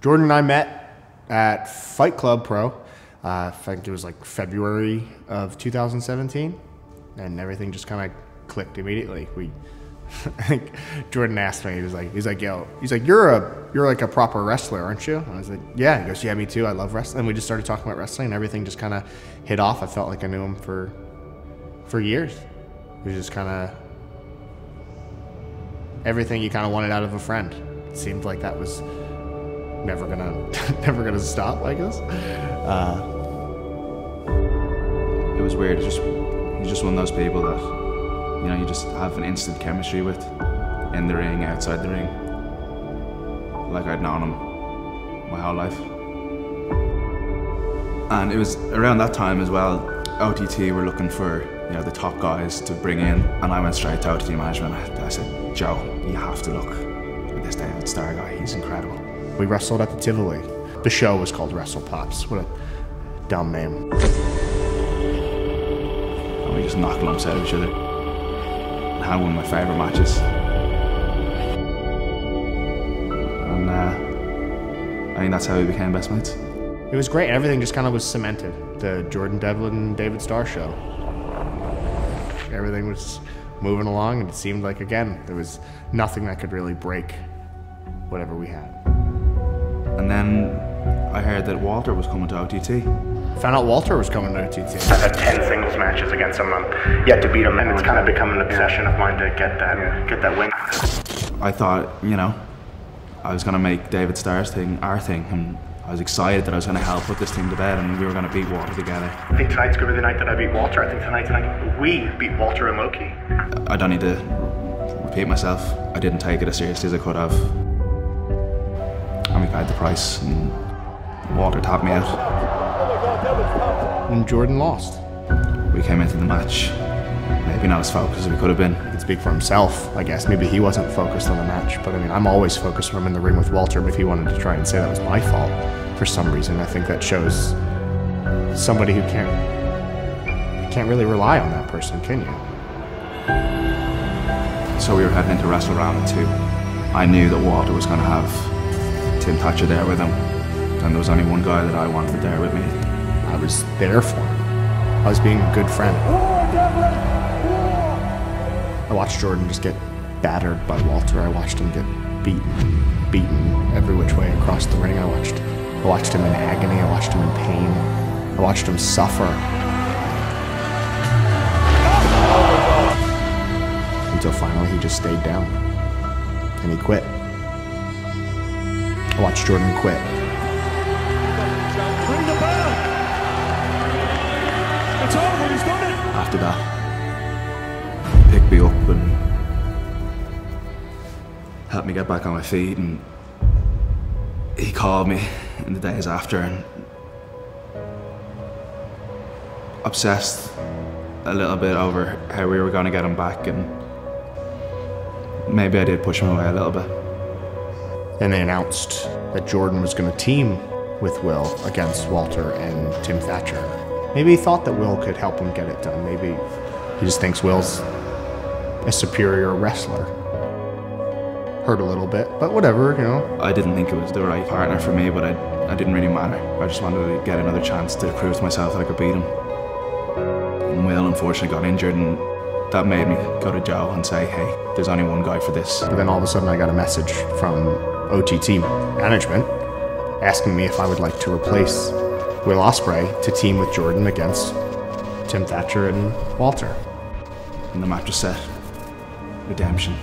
Jordan and I met at Fight Club Pro. I think it was like February of 2017, and everything just kind of clicked immediately. I think Jordan asked me, he's like, yo, you're like a proper wrestler, aren't you? And I was like, yeah. He goes, yeah, me too. I love wrestling. And we just started talking about wrestling, and everything just kind of hit off. I felt like I knew him for years. It was just kind of everything you kind of wanted out of a friend. It seemed like that was never gonna stop, I guess. It was weird. He's just one of those people that, you know, you just have an instant chemistry with, in the ring, outside the ring. Like I'd known him my whole life. And it was around that time as well, OTT were looking for, you know, the top guys to bring in, and I went straight to OTT management. I said, Joe, you have to look at this David Starr guy. He's incredible. We wrestled at the Tivoli. The show was called Wrestle Pops. What a dumb name. And we just knocked lumps out of each other. I had one of my favourite matches. And I think that's how we became best mates. It was great. Everything just kind of was cemented. The Jordan Devlin, David Starr show. Everything was moving along, and it seemed like, again, there was nothing that could really break whatever we had. And then I heard that Walter was coming to OTT. Found out Walter was coming to OTT. I've had 10 singles matches against him. I'm yet to beat him, and it's kind of become an obsession of mine to get that win. I thought, you know, I was going to make David Starr's thing our thing, and I was excited that I was going to help put this thing to bed, and we were going to beat Walter together. I think tonight's going to be the night that I beat Walter. I think tonight we beat Walter and Loki. I don't need to repeat myself. I didn't take it as seriously as I could have. And we paid the price, and Walter tapped me out. And Jordan lost. We came into the match, maybe not as focused as we could have been. He could speak for himself, I guess. Maybe he wasn't focused on the match, but I mean, I'm always focused when I'm in the ring with Walter, but if he wanted to try and say that was my fault for some reason, I think that shows somebody who can't really rely on that person, can you? So we were heading into Wrestle Round 2. I knew that Walter was going to have Tim Thatcher there with him, and there was only one guy that I wanted there with me. I was there for him. I was being a good friend. I watched Jordan just get battered by Walter. I watched him get beaten every which way across the ring. I watched him in agony. I watched him in pain. I watched him suffer. Until finally he just stayed down. And he quit. I watched Jordan quit. Bring the bell! It's over, he's done it! After that, he picked me up and helped me get back on my feet, and he called me in the days after and obsessed a little bit over how we were going to get him back, and maybe I did push him away a little bit. Then they announced that Jordan was going to team with Will against Walter and Tim Thatcher. Maybe he thought that Will could help him get it done. Maybe he just thinks Will's a superior wrestler. Hurt a little bit, but whatever, you know. I didn't think it was the right partner for me, but I didn't really matter. I just wanted to get another chance to prove to myself that I could beat him. And Will unfortunately got injured, and that made me go to Joe and say, hey, there's only one guy for this. But then all of a sudden I got a message from OTT management asking me if I would like to replace Will Ospreay to team with Jordan against Tim Thatcher and Walter. And the match was set. Redemption.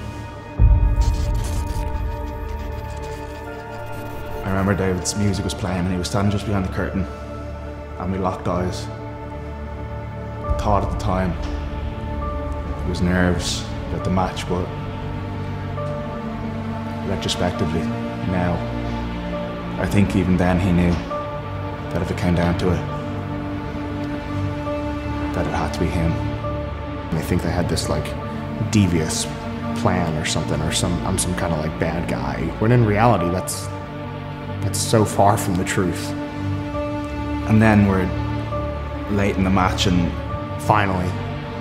I remember David's music was playing, and he was standing just behind the curtain, and we locked eyes. I thought at the time it was nerves about the match, but retrospectively, now, I think even then he knew that if it came down to it, that it had to be him. And I think they had this like devious plan or something, or I'm some kind of like bad guy, when in reality that's so far from the truth. And then we're late in the match, and finally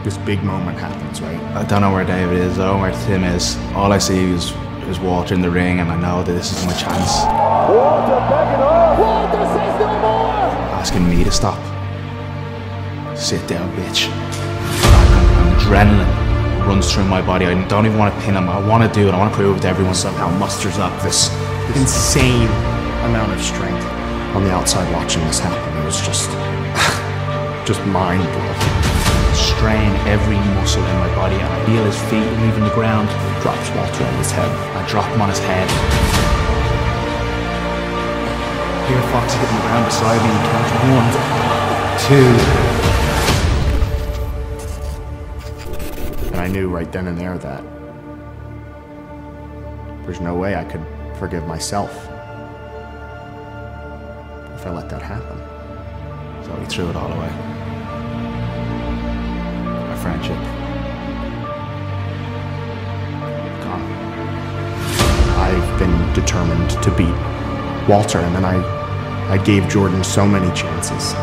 this big moment happens, right? I don't know where David is, I don't know where Tim is. All I see is Walter in the ring, and I know that this is my chance. Walter says no more! Asking me to stop. Sit down, bitch. I'm adrenaline runs through my body. I don't even want to pin him. I want to do it. I want to prove it to everyone. Somehow musters up this Insane amount of strength. On the outside watching this happen, it was just mind blowing. strain every muscle in my body, and I feel his feet leaving the ground. Drops Walter on his head. I drop him on his head. Here Fox hitting the ground beside me and count 1, 2. And I knew right then and there that there's no way I could forgive myself if I let that happen. So he threw it all away. Our friendship. Gone. I've been determined to beat Walter, and then I gave Jordan so many chances.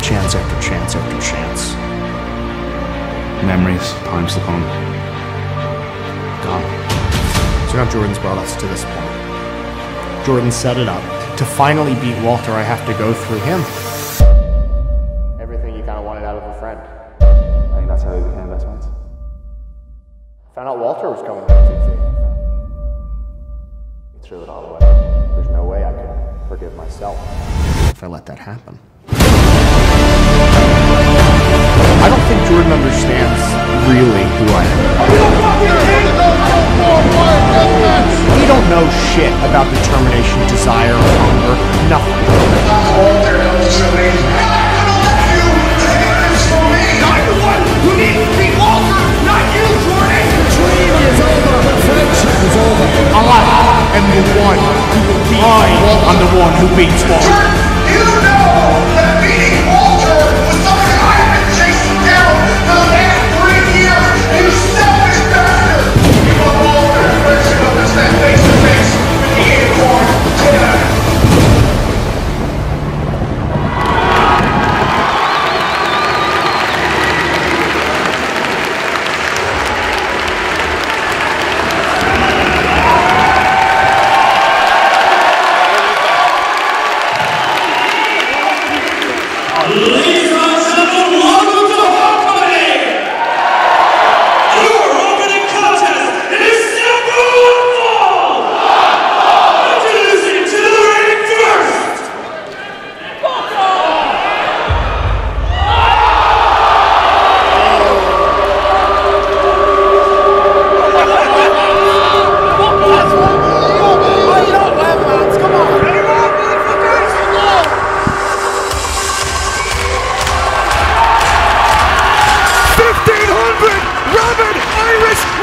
Chance after chance after chance. Memories, times to come. Gone. So now Jordan's brought us to this point. Jordan set it up. To finally beat Walter, I have to go through him. Everything you kind of wanted out of a friend. I think that's how we became best friends. Found out Walter was coming to OTT. He threw it all away. There's no way I could forgive myself if I let that happen. I don't think Jordan understands really who I am. He don't know shit about determination, desire, hunger, nothing. Walter knows so many. Not the one who needs to beat Walter, not you, Jordan. The dream is over, the friendship is over. I am the one who will beat Walter. I'm the one who beats Walter. Jordan, you know that beating Walter was something I have been chasing down for the last 3 years. You selfish bastard. You want Walter to friendship up and stand face to face with the acorn. Ladies and gentlemen, welcome to Homecoming! Your opening contest is Simple Football! Introducing to the ring first!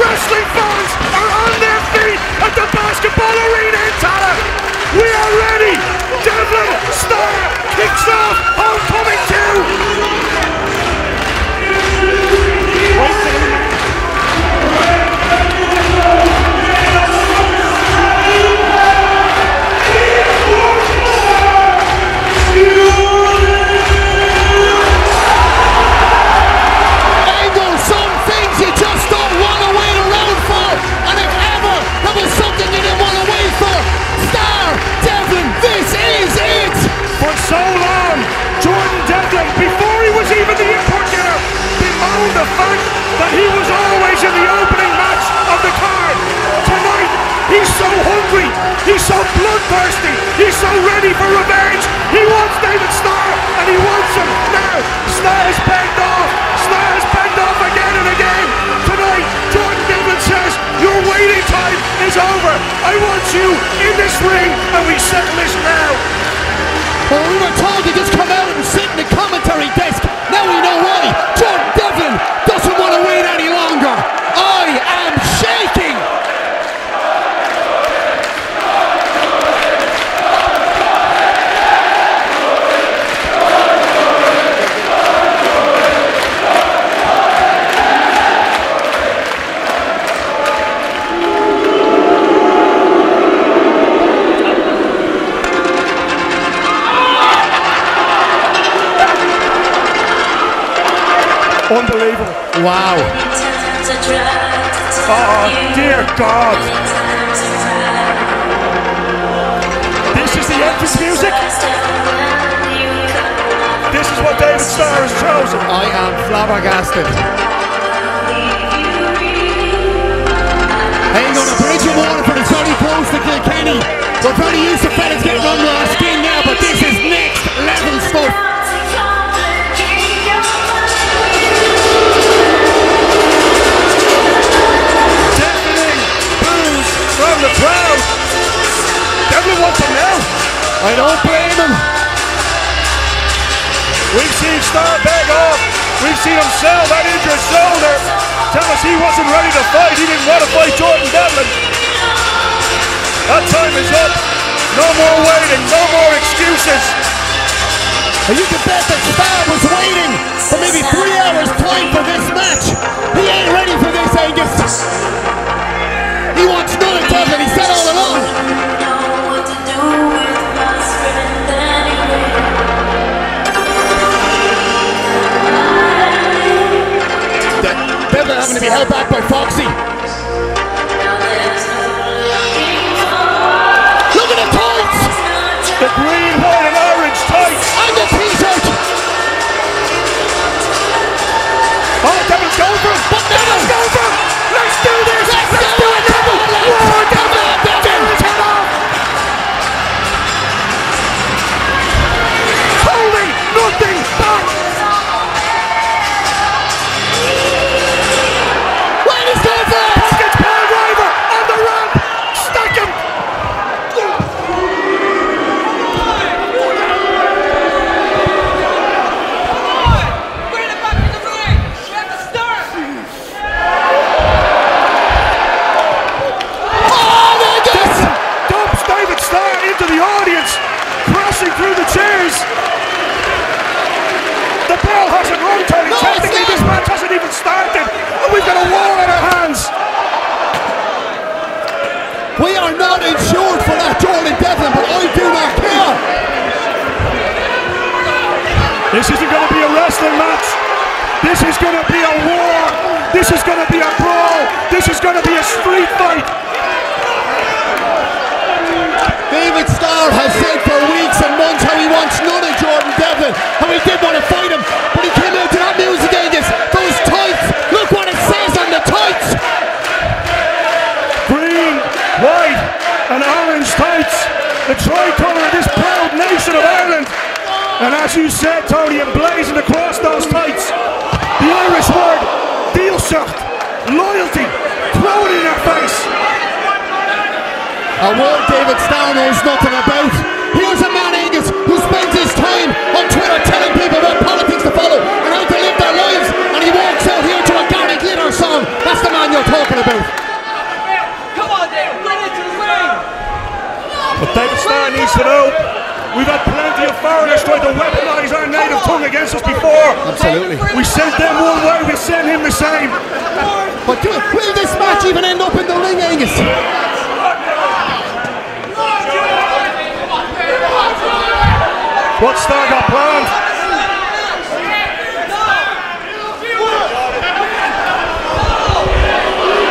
Wrestling fans are on their feet at the basketball arena in Tala. We are ready. Devlin, Starr kicks off Homecoming 2. Angle, some things you just don't want to wait around for. And if ever there was something you didn't want to wait for, Starr, Devlin, this is it. For so long, Jordan Devlin, before he was even the import getter, bemoaned the fact that he was always in the opening match of the card. Tonight, he's so hungry, he's so bloodthirsty, he's so ready for revenge. He wants David Starr, and he wants him now. Starr has begged off. Starr has begged off again and again. Tonight, Jordan Devlin says, your waiting time is over. I want you in this ring, and we settle this now. Well, we were told to just come out and sit in the commentary desk. Now we know why. Jordan Devlin doesn't want to wait any longer. I am shaking. Unbelievable. Wow. Oh, dear God. This the entrance music. This is what David Starr has chosen. I am flabbergasted. Ain't gonna bridge him water for the very close to Kilkenny. We're very used to fellas getting under our skin now, but this is next level stuff. Deafening boos from the crowd. Devlin wants him now. I don't blame him. We've seen Starr beg off. We've seen him sell that injured shoulder. Tell us he wasn't ready to fight. He didn't want to fight Jordan Devlin. That time is up. No more waiting. No more excuses. And you can bet that Starr was waiting for maybe 3 hours time for this match. He ain't ready for this, Angus. He wants none of Devlin. He said all along. Devlin having to be held back by Foxy. Look at the tights! The green, white and orange tights. And the t-shirt! Oh, Devlin's going for him. But Devlin's going for him. Let's do this. Let's do it, Devlin. Whoa, Devlin. Devlin's head off. Holding nothing back. Pockets Paul Driver on the ramp. Stuck him. Dumps David Starr into the audience, crashing through the chairs. The bell hasn't rung, Tony. Technically, this match hasn't even started, and we've got a war on our hands. We are not insured for that Jordan Devlin, but I do not care. This isn't going to be a wrestling match. This is going to be a war. This is going to be a brawl. This is going to be a street fight. David Starr has said for weeks and months how he wants none of Jordan Devlin, how he did want to fight him, but he came out to that music, Angus. Those tights, look what it says on the tights. Green, white and orange tights. The tricolour of this proud nation of Ireland. And as you said, Tony, emblazoned across those tights, the Irish word, Díolsach, loyalty, throw it in their face. A word David Starr knows nothing about. Here's a man, Angus, who spends his time on Twitter telling people what politics to follow and how to live their lives, and he walks out here to a Gary Glitter song. That's the man you're talking about. Come on, David, get into the ring. But David Starr needs to know, we've had plenty of foreigners try to weaponise our native tongue against us before. Absolutely. We sent them one way, we send him the same. But will this match even end up in the ring, Angus? What's Starr got planned?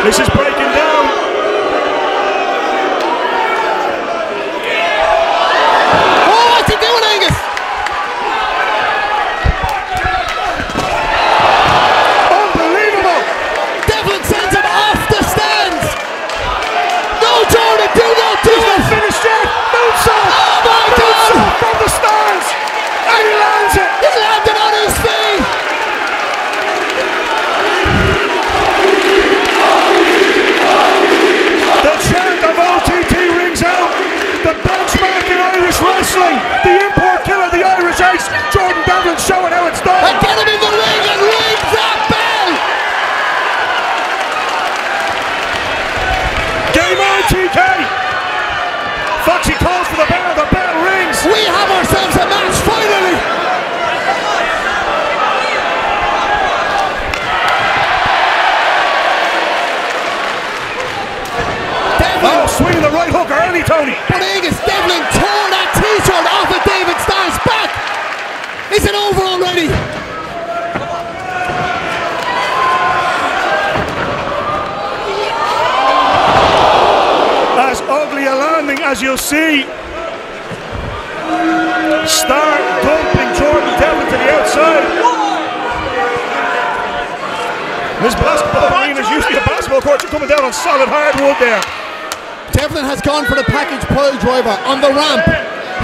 This is breaking down. Oh, what's he doing, Angus? Unbelievable! Devlin sends him off the stands. No, Jordan, do not do He's not this. finished yet. Moonsault! Oh my God! Moonsault from the stands! And he lands it! He landed on his feet. The chant of OTT rings out. The benchmark in Irish wrestling. The import killer, the Irish ace. Jordan Devlin showing how it's done. And get him in the ring and ring that bell. Game on, TK. Foxy calls for the bell rings. We have ourselves a match finally. Oh, swinging the right hook early, Tony. But Angus, Devlin tore that t-shirt off of David Starr's back. Is it over already? As ugly a landing as you'll see. Starr dumping Jordan Devlin to the outside. This basketball arena is usually a basketball court. You're coming down on solid hardwood there. Devlin has gone for the package pile driver on the ramp.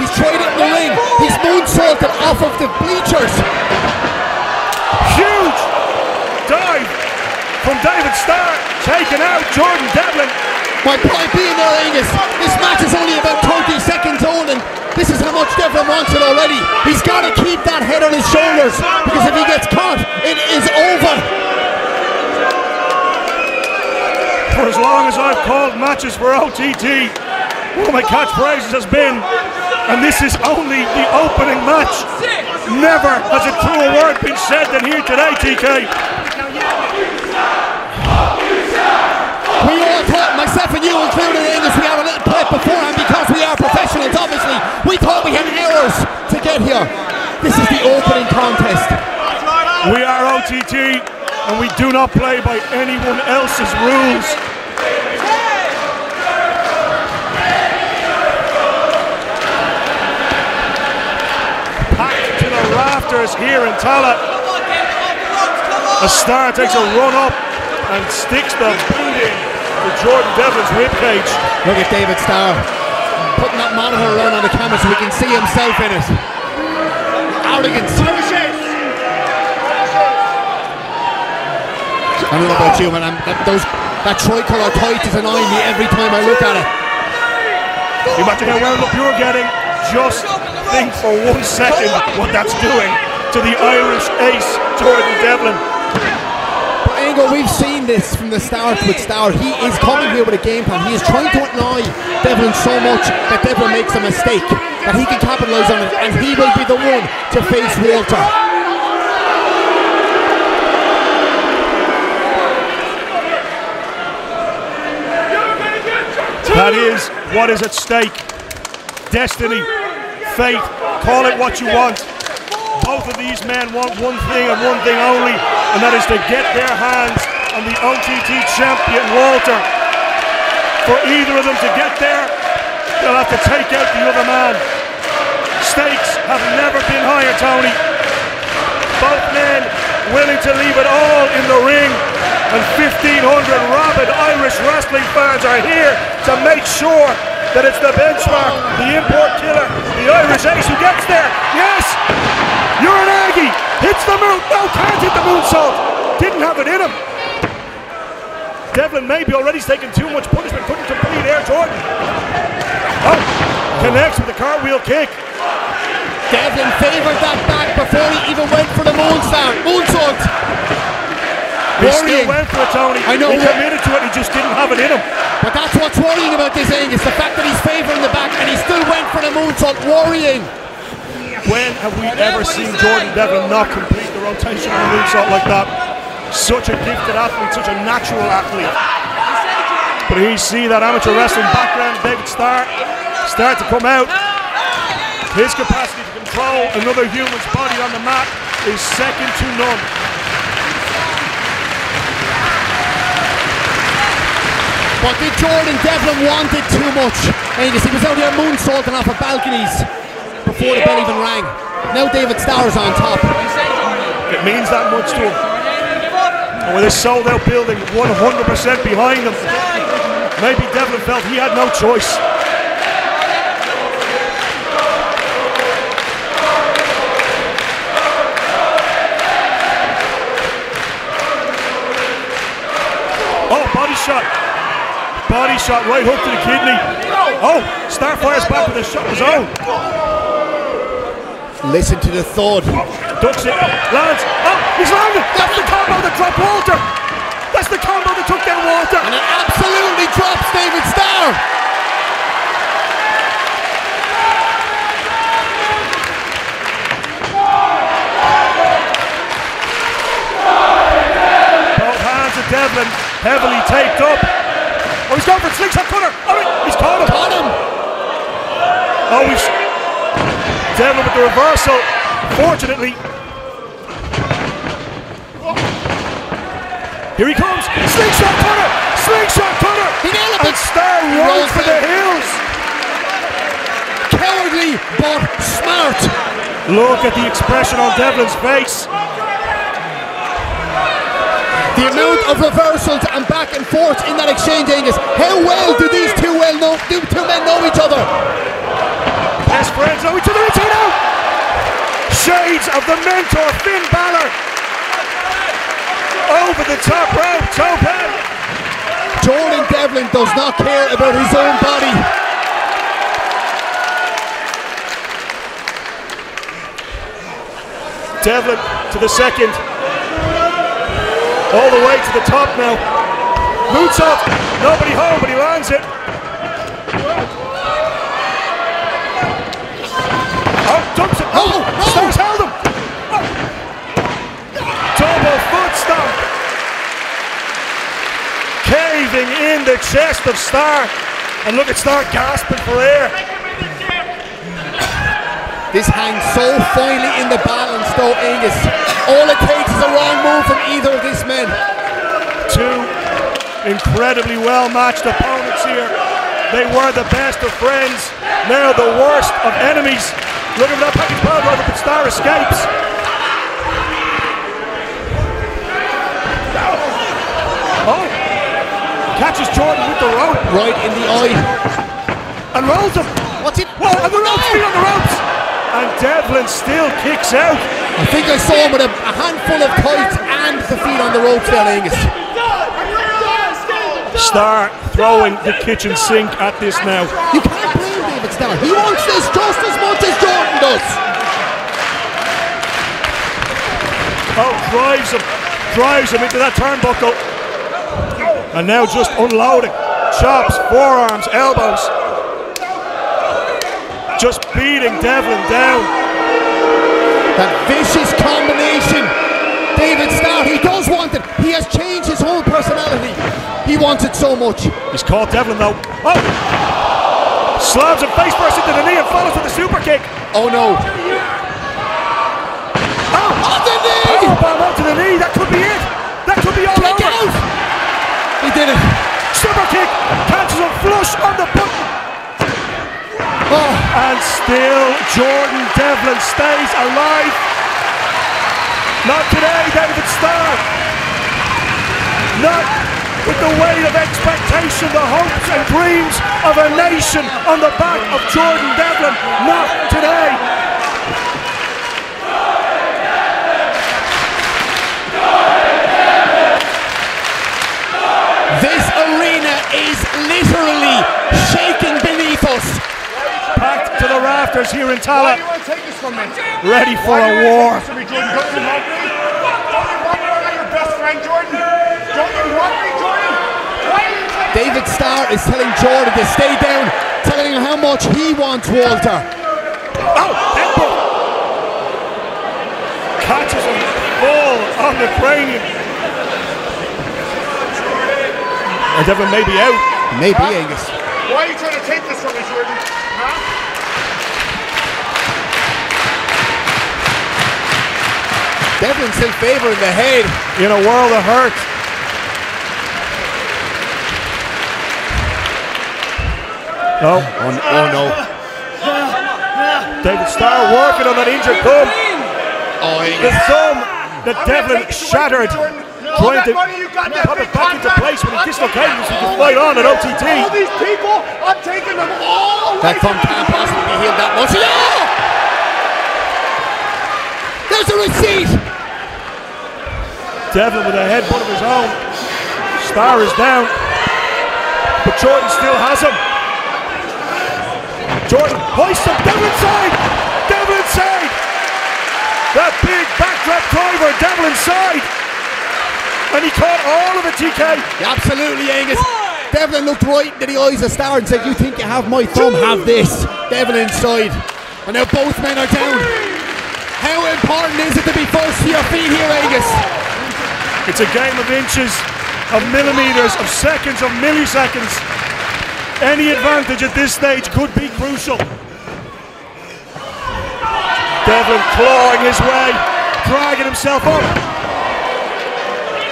He's tried it in the ring. He's moonsaulted off of the bleachers. Huge dive from David Starr, taking out Jordan Devlin. My point being there, Angus, this match is only about 30 seconds old, and this is how much Devlin wants it already. He's got to keep that head on his shoulders, because if he gets caught, it is over. For as long as I've called matches for OTT, one of my catchphrases has been, and this is only the opening match. Never has a truer word been said than here today, TK. We all thought, myself and you included, Angus, we had a little prep beforehand because we are professionals, obviously. We thought we had hours to get here. This is the opening contest. We are OTT, and we do not play by anyone else's rules. Packed to the rafters here in Tala. A Starr takes a run up and sticks the boot in to Jordan Devlin's ribcage. Look at David Starr putting that monitor around on the camera so we can see himself in it. Arrogance. I don't know about you, man. That tricolour tight is annoying me every time I look at it. Imagine how well up you're getting. Just think for 1 second what that's doing to the Irish ace, Jordan Devlin. But Ingo, we've seen this from the start with Starr. He is coming here with a game plan. He is trying to annoy Devlin so much that Devlin makes a mistake, that he can capitalise on it, and he will be the one to face Walter. That is what is at stake. Destiny, fate, call it what you want. Both of these men want one thing and one thing only, and that is to get their hands on the OTT champion, Walter. For either of them to get there, they'll have to take out the other man. Stakes have never been higher, Tony. Both men willing to leave it all in the ring. And 1,500 rabid Irish wrestling fans are here to make sure that it's the benchmark, the import killer, the Irish ace who gets there. Yes! You're an Aggie! Hits the moon! No, can't hit the moonsault! Didn't have it in him. Devlin maybe already taken too much punishment, couldn't complete Air Jordan. Oh, connects with the cartwheel kick. Devlin favoured that back before he even went for the moonsault. He still went for it, Tony. I know. He committed to it, he just didn't have it in him. But that's what's worrying about this, Angus, the fact that he's favouring the back and he still went for the moonsault. Worrying. When have we ever seen Jordan Devlin not complete the rotation on a moonsault like that? Such a gifted athlete, such a natural athlete. But you see that amateur wrestling background, David Starr, start to come out. His capacity to control another human's body on the mat is second to none. But did Jordan Devlin want it too much? Angus, he was out here moonsaulting off of balconies before the bell even rang. Now David Starr is on top. It means that much to him. And with this sold out building 100% behind him, maybe Devlin felt he had no choice. Oh, body shot. Body shot right hook to the kidney. Oh, Starr fires back with a shot of his own. Listen to the thud. Ducks it, lands. Oh, he's landed. That's the combo that dropped Walter. That's the combo that took down Walter. And it absolutely drops David Starr. Both hands of Devlin heavily taped up. Oh, he's going for a slingshot cutter. Oh, he's caught him. Got him. Oh, Devlin with the reversal. Fortunately. Here he comes. Slingshot cutter. Slingshot cutter. He nailed it. And Starr runs for the hills. Cowardly ugly but smart. Look at the expression on Devlin's face. The amount of reversals and back and forth in that exchange, Angus. How well do these two men know each other? Best friends know each other inside out. Shades of the mentor Finn Balor. Over the top rope, tope. Jordan Devlin does not care about his own body. Devlin to the second. All the way to the top now. Moonsault. Nobody home, but he lands it. Oh, dumps it. Oh, Starr's held him. Oh. Double foot stomp. Caving in the chest of Starr. And look at Starr gasping for air. This hangs so finely in the balance though, Angus. All it takes is a wrong move from either of these men. Two incredibly well matched opponents here. They were the best of friends, now the worst of enemies. Look at that package power driver, but Starr escapes. Oh, catches Jordan with the rope. Right in the eye. And rolls him. What's it? Whoa, and the ropes, feet on the ropes. And Devlin still kicks out. I think I saw him with a handful of kites and the feet on the ropes there, Angus. Starr throwing the kitchen sink at this now. You can't blame David Starr. He wants this just as much as Jordan does. Oh, drives him into that turnbuckle. And now just unloading. Chops, forearms, elbows. Just beating Devlin down. That vicious combination. David Starr, he does want it. He has changed his whole personality. He wants it so much. He's caught Devlin though. Oh! Slams him face first into the knee and follows with a super kick. Oh no. Oh! On the knee! Powerbomb onto the knee. That could be it. That could be all Kick over. out! He did it. Super kick. Catches him flush on the button. Oh. And still Jordan Devlin stays alive. Not today, David Starr. Not with the weight of expectation, the hopes and dreams of a nation on the back of Jordan Devlin. Not today. This arena is literally shaking beneath us. Packed to the rafters here in Tala. Why do you want to take this from me? Ready for a war. Don't you want me? I'm not your best friend, Jordan. Don't you want me, Jordan? Why are you taking David Starr is telling Jordan to stay down, telling him how much he wants Walter. Oh, elbow. Catches him full on the cranium. And Devlin may be out. Maybe, Angus. Why are you trying to take this from me, Jordan? Huh? Devlin's still favouring the head. In a world of hurt. No. Oh no. David Starr working on that injured thumb. Oh, The Angus. thumb that Devlin shattered. Trying to pop it back into place when he dislocated so he could fight on at OTT. All these people, I'm taking them all away. That thumb can't possibly be healed that much. Yeah! There's a receipt. Devlin with a headbutt of his own. Starr is down. But Jordan still has him. Jordan hoists him. Devlin side. Devlin side. That big backdrop driver. Devlin side. And he caught all of it, TK. Absolutely, Angus. Devlin looked right into the eyes of Starr and said, "You think you have my thumb? Have this." Devlin inside. And now both men are down. How important is it to be first to your feet here, Angus? It's a game of inches, of millimeters, of seconds, of milliseconds. Any advantage at this stage could be crucial. Devlin clawing his way, dragging himself up.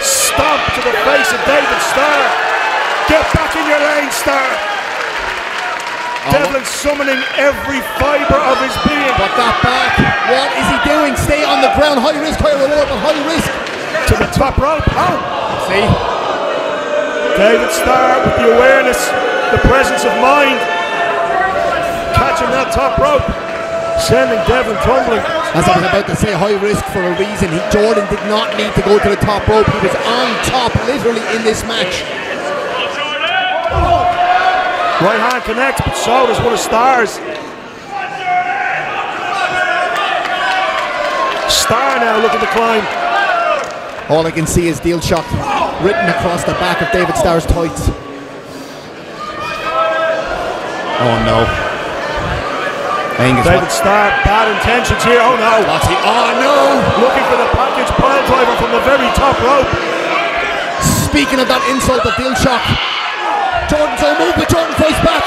Stomp to the face of David Starr. Get back in your lane, Starr. Devlin summoning every fibre of his being. But that back, what is he doing? Stay on the ground, high risk, high reward, but high risk. To the top rope. Oh! See? David Starr with the awareness, the presence of mind. Catching that top rope. Sending Devlin tumbling. As I was about to say, high risk for a reason. Jordan did not need to go to the top rope. He was on top, literally, in this match. Right hand connects, but so does one of Starr's. Starr now looking to climb. All I can see is deal shock written across the back of David Starr's tights. Oh no. Angus, David Starr, bad intentions here. Oh no. What's he? Oh no. Looking for the package pile driver from the very top rope. Speaking of that insult of deal shock, Jordan's on move, but Jordan fights back.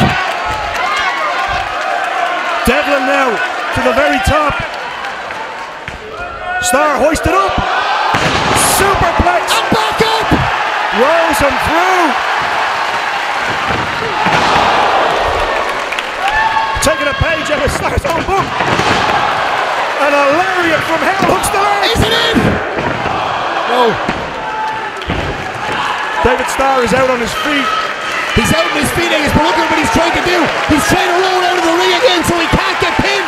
Devlin now to the very top. Starr hoisted up. Superplex. And back up. Rolls him through. Taking a page out of Starr's own book. And a lariat from hell hooks the leg. Is it in? No. David Starr is out on his feet. He's out on his feet, Angus, but look at what he's trying to do. He's trying to roll out of the ring again so he can't get pinned.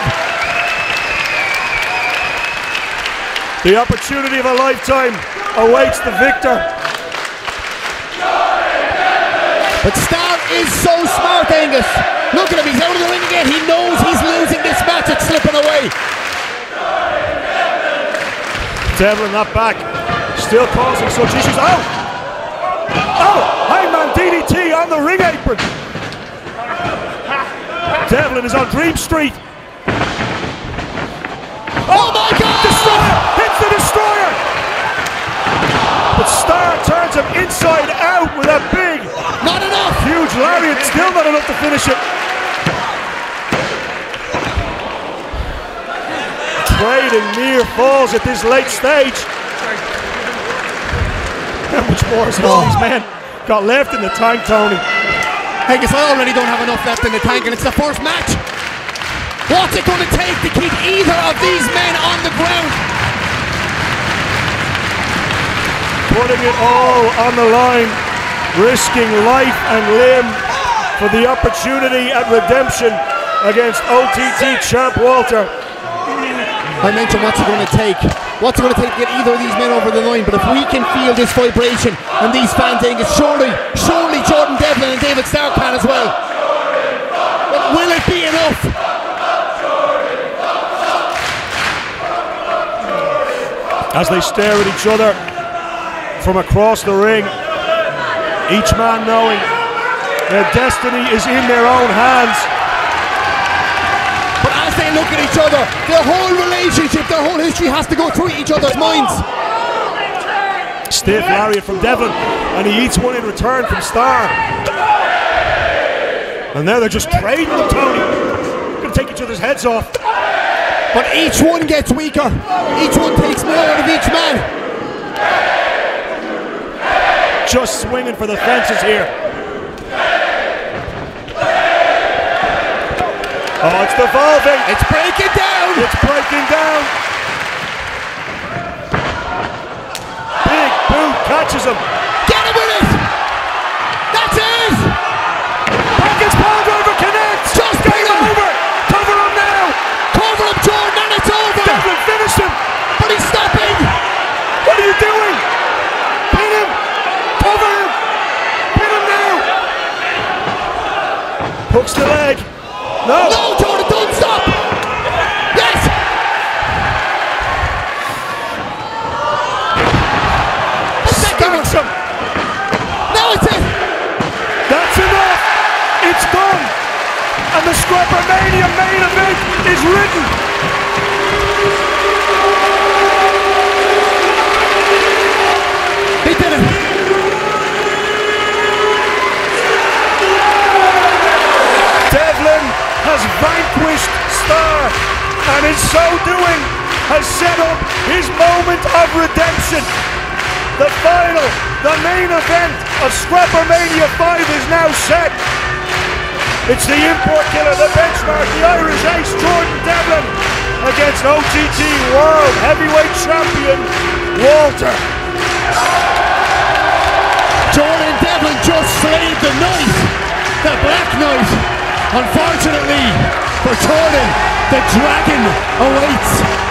The opportunity of a lifetime awaits the victor. But Starr is so smart, Angus. Look at him, he's out of the ring again. He knows he's losing this match. It's slipping away. Devlin not back. Still causing such issues. Oh! Oh! Hangman DDT on the ring apron. Devlin is on Dream Street. Oh my God! Destroyer! Hits the Destroyer! But Starr turns him inside out with a big, not enough! Huge lariat, still not enough to finish it. Trading near falls at this late stage. How much more has all these men got left in the tank, Tony? Angus, I already don't have enough left in the tank, and it's the first match. What's it going to take to keep either of these men on the ground? Putting it all on the line, risking life and limb for the opportunity at redemption against OTT champ Walter. I mentioned what's it going to take. What's it going to take to get either of these men over the line? But if we can feel this vibration and these fans, Angus, surely Jordan Devlin and David Starr can as well. But will it be enough? As they stare at each other from across the ring, each man knowing their destiny is in their own hands. But as they look at each other, their whole relationship, their whole history has to go through each other's minds. Stiff lariat from Devlin, and he eats one in return from Starr. And now they're just trading them, Tony. Gonna take each other's heads off. But each one gets weaker. Each one takes more out of each man. Just swinging for the fences here. Oh, it's devolving. It's breaking down. It's breaking down. Big boot catches him. Get him with it. That's it. Package pound over connects. Just game over. Cover him now. Cover him, Jordan, and it's over. Devlin finished him. But he's stopping. What are you doing? Pin him. Cover him. Pin him now. Hooks the leg. No. No, Jordan, don't stop. Yes. Stacks him. Now it's it. That's enough. It's done. And the Scrappermania main event is written. He did it. Devlin has vanquished Starr, and in so doing has set up his moment of redemption. The final, the main event of Scrappermania 5 is now set. It's the import killer, the benchmark, the Irish ace, Jordan Devlin, against OTT World Heavyweight Champion, Walter. Jordan Devlin just slayed the Knight, the Black Knight. Unfortunately for Jordan, the Dragon awaits.